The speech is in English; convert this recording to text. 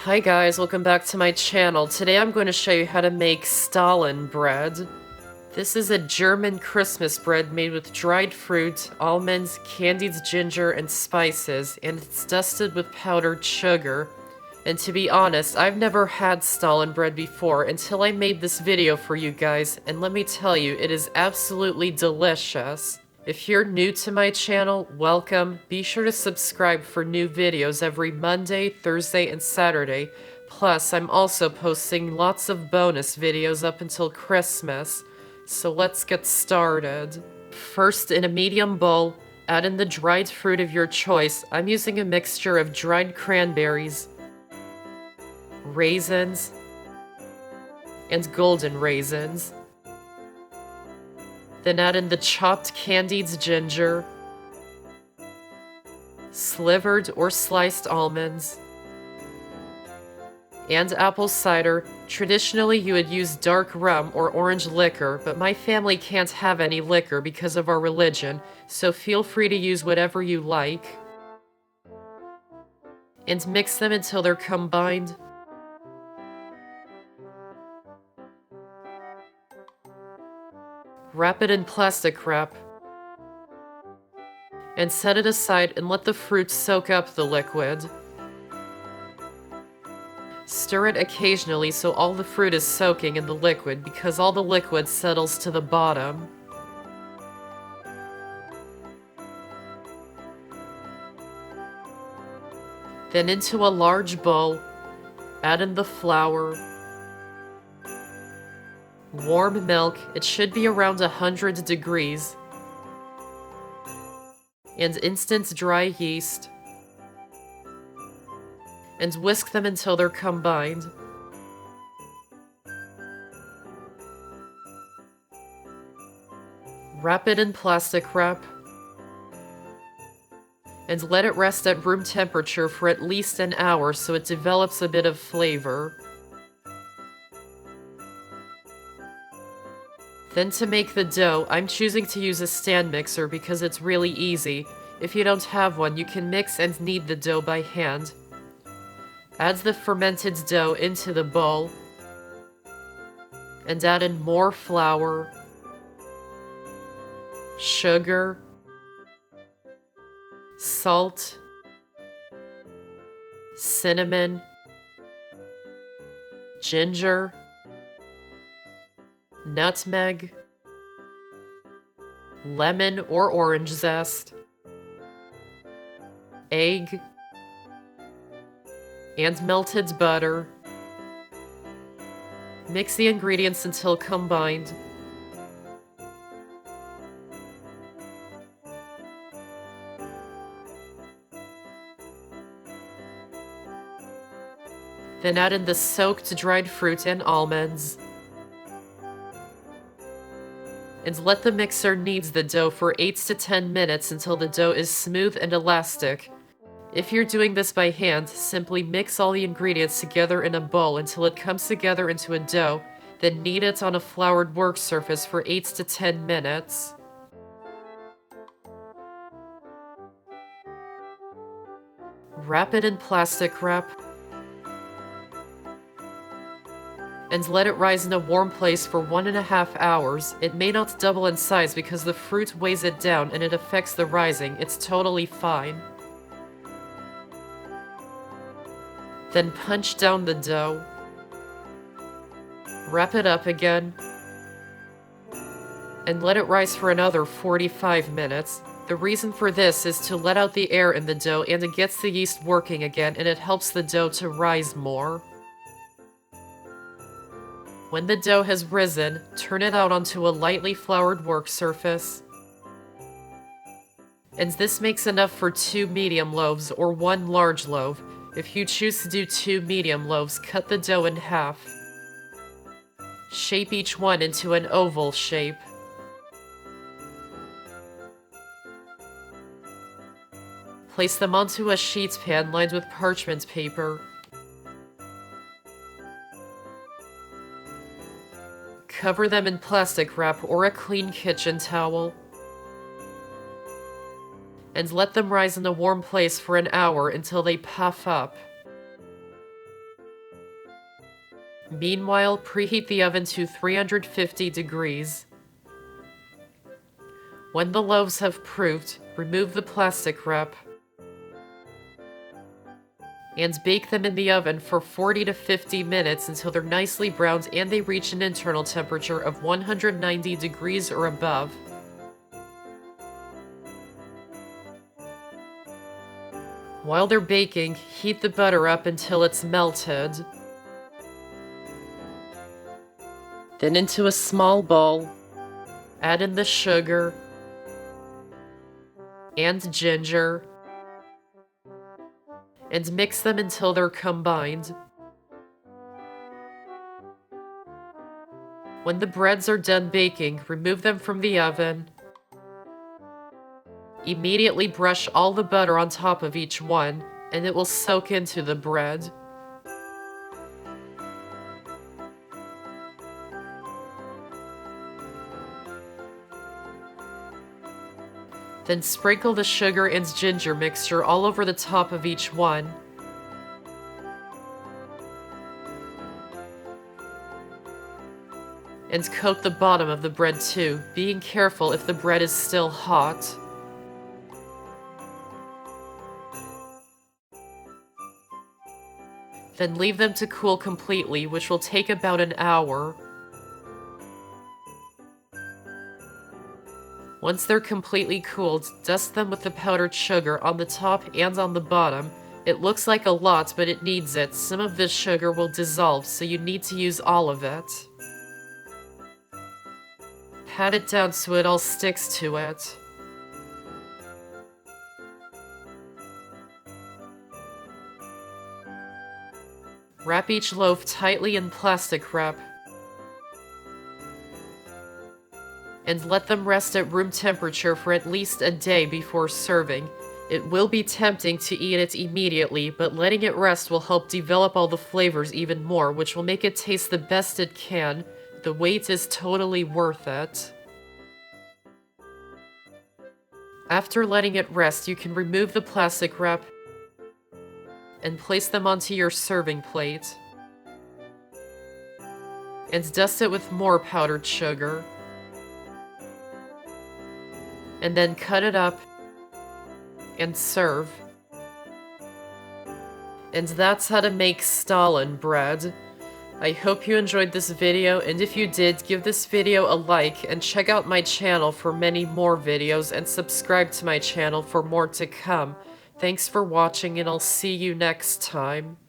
Hi guys, welcome back to my channel. Today I'm going to show you how to make Stollen Bread. This is a German Christmas bread made with dried fruit, almonds, candied ginger, and spices, and it's dusted with powdered sugar. And to be honest, I've never had Stollen Bread before until I made this video for you guys, and let me tell you, it is absolutely delicious. If you're new to my channel, welcome. Be sure to subscribe for new videos every Monday, Thursday, and Saturday. Plus, I'm also posting lots of bonus videos up until Christmas. So let's get started. First, in a medium bowl, add in the dried fruit of your choice. I'm using a mixture of dried cranberries, raisins, and golden raisins. Then add in the chopped candied ginger, slivered or sliced almonds, and apple cider. Traditionally, you would use dark rum or orange liquor, but my family can't have any liquor because of our religion, so feel free to use whatever you like. And mix them until they're combined. Wrap it in plastic wrap. And set it aside and let the fruit soak up the liquid. Stir it occasionally so all the fruit is soaking in the liquid because all the liquid settles to the bottom. Then into a large bowl, add in the flour, warm milk, it should be around 100 degrees, and instant dry yeast, and whisk them until they're combined. Wrap it in plastic wrap, and let it rest at room temperature for at least an hour so it develops a bit of flavor. Then to make the dough, I'm choosing to use a stand mixer because it's really easy. If you don't have one, you can mix and knead the dough by hand. Add the fermented dough into the bowl, and add in more flour, sugar, salt, cinnamon, ginger, nutmeg, lemon or orange zest, egg, and melted butter. Mix the ingredients until combined. Then add in the soaked dried fruit and almonds. And let the mixer knead the dough for 8 to 10 minutes until the dough is smooth and elastic. If you're doing this by hand, simply mix all the ingredients together in a bowl until it comes together into a dough, then knead it on a floured work surface for 8 to 10 minutes. Wrap it in plastic wrap, and let it rise in a warm place for 1.5 hours. It may not double in size because the fruit weighs it down and it affects the rising. It's totally fine. Then punch down the dough. Wrap it up again. And let it rise for another 45 minutes. The reason for this is to let out the air in the dough and it gets the yeast working again and it helps the dough to rise more. When the dough has risen, turn it out onto a lightly floured work surface. And this makes enough for 2 medium loaves or 1 large loaf. If you choose to do 2 medium loaves, cut the dough in half. Shape each one into an oval shape. Place them onto a sheet pan lined with parchment paper. Cover them in plastic wrap or a clean kitchen towel. And let them rise in a warm place for an hour until they puff up. Meanwhile, preheat the oven to 350 degrees. When the loaves have proofed, remove the plastic wrap and bake them in the oven for 40 to 50 minutes until they're nicely browned and they reach an internal temperature of 190 degrees or above. While they're baking, heat the butter up until it's melted. Then into a small bowl, add in the sugar and ginger, and mix them until they're combined. When the breads are done baking, remove them from the oven. Immediately brush all the butter on top of each one, and it will soak into the bread. Then sprinkle the sugar and ginger mixture all over the top of each one. And coat the bottom of the bread too, being careful if the bread is still hot. Then leave them to cool completely, which will take about an hour. Once they're completely cooled, dust them with the powdered sugar on the top and on the bottom. It looks like a lot, but it needs it. Some of this sugar will dissolve, so you need to use all of it. Pat it down so it all sticks to it. Wrap each loaf tightly in plastic wrap and let them rest at room temperature for at least a day before serving. It will be tempting to eat it immediately, but letting it rest will help develop all the flavors even more, which will make it taste the best it can. The wait is totally worth it. After letting it rest, you can remove the plastic wrap and place them onto your serving plate. And dust it with more powdered sugar. And then cut it up and serve. And that's how to make Stollen bread. I hope you enjoyed this video, and if you did, give this video a like and check out my channel for many more videos and subscribe to my channel for more to come. Thanks for watching, and I'll see you next time.